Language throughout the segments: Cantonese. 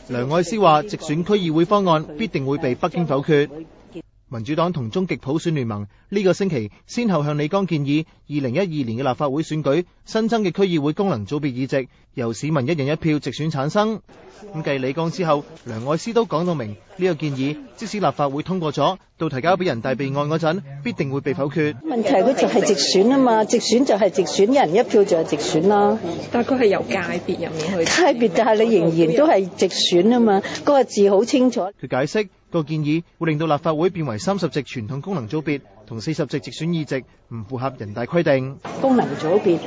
梁愛詩話：直選區議會方案必定會被北京否決。民主黨同終極普選聯盟呢個星期先後向李剛建議，2012年嘅立法會選舉新增嘅區議會功能組別議席由市民一人一票直選產生。咁繼李剛之後，梁愛詩都講到明呢個建議，即使立法會通過咗，到提交俾人大備案嗰陣，必定會被否決。問題佢就係直選啊嘛，直選就係直選，一人一票就係直選啦。但係佢係由界別入面去。界別，但係你仍然都係直選啊嘛，嗰個字好清楚。佢解釋個建議會令到立法會變為30席傳統功能組別同40席直選議席，唔符合人大規定。功能組別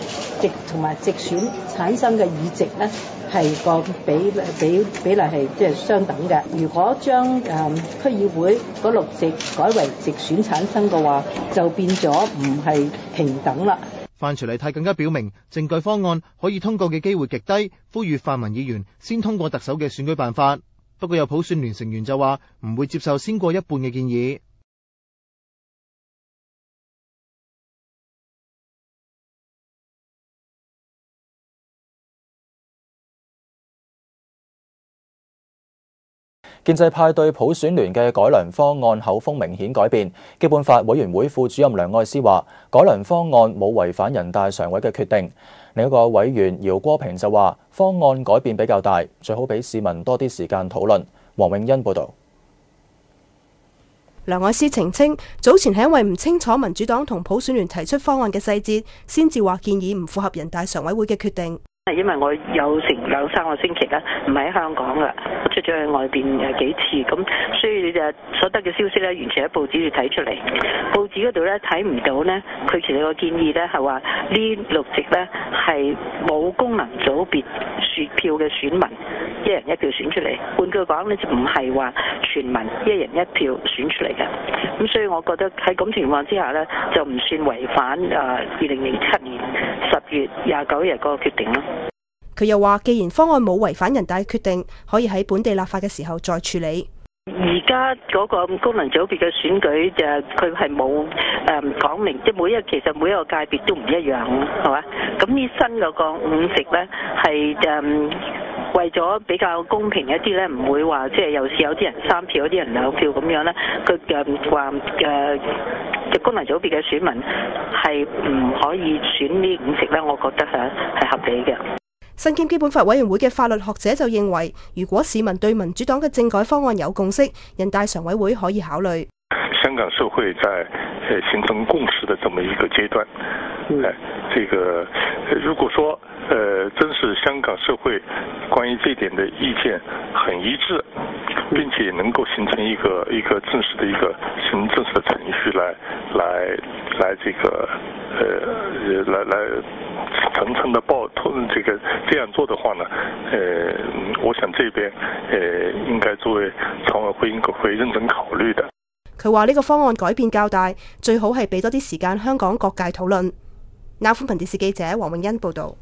直同埋直選產生嘅議席呢，係個比例係即係相等嘅。如果將區議會嗰6席改為直選產生嘅話，就變咗唔係平等啦。范徐麗泰更加表明，政改方案可以通過嘅機會極低，呼籲泛民議員先通過特首嘅選舉辦法。不過有普選聯成員就話唔會接受先過一半嘅建議。建制派對普選聯嘅改良方案口風明顯改變。基本法委員會副主任梁愛詩話：改良方案冇違反人大常委嘅決定。另一個委員姚國平就話：方案改變比較大，最好俾市民多啲時間討論。黃永欣報導。梁愛詩澄清，早前係因為唔清楚民主黨同普選聯提出方案嘅細節，先至話建議唔符合人大常委會嘅決定。因為我有成2-3個星期咧，唔喺香港噶，出咗去外邊幾次，咁所以你就所得嘅消息咧，完全喺報紙度睇出嚟。報紙嗰度咧睇唔到咧，佢其實個建議咧係話呢6席咧係冇功能組別選票嘅選民一人一票選出嚟。換句講咧，就唔係話全民一人一票選出嚟嘅。咁所以我覺得喺咁情況之下咧，就唔算違反2007年10月29日嗰個決定咯。佢又話，既然方案冇違反人大決定，可以喺本地立法嘅時候再處理。而家嗰個功能組別嘅選舉就佢係冇講明，即係其實每一個界別都唔一樣，係嘛？咁呢新嗰個5席咧係為咗比較公平一啲咧，唔會話即係有啲人3票，有啲人2票咁樣咧。佢話功能組別嘅選民係唔可以選呢5席咧，我覺得係合理嘅。身兼基本法委員會嘅法律學者就認為，如果市民對民主黨嘅政改方案有共識，人大常委會可以考慮。香港社會在形成共識的這麼一個階段，這個如果說真是香港社會關於這點的意見很一致，並且能夠形成一個正式的正式的程序來這個來層層的這樣做的話呢，我想這邊應該作為常委會應該會認真考慮的。佢話呢個方案改變較大，最好係俾多啲時間香港各界討論。NOW 寬頻電視記者黃永欣報導。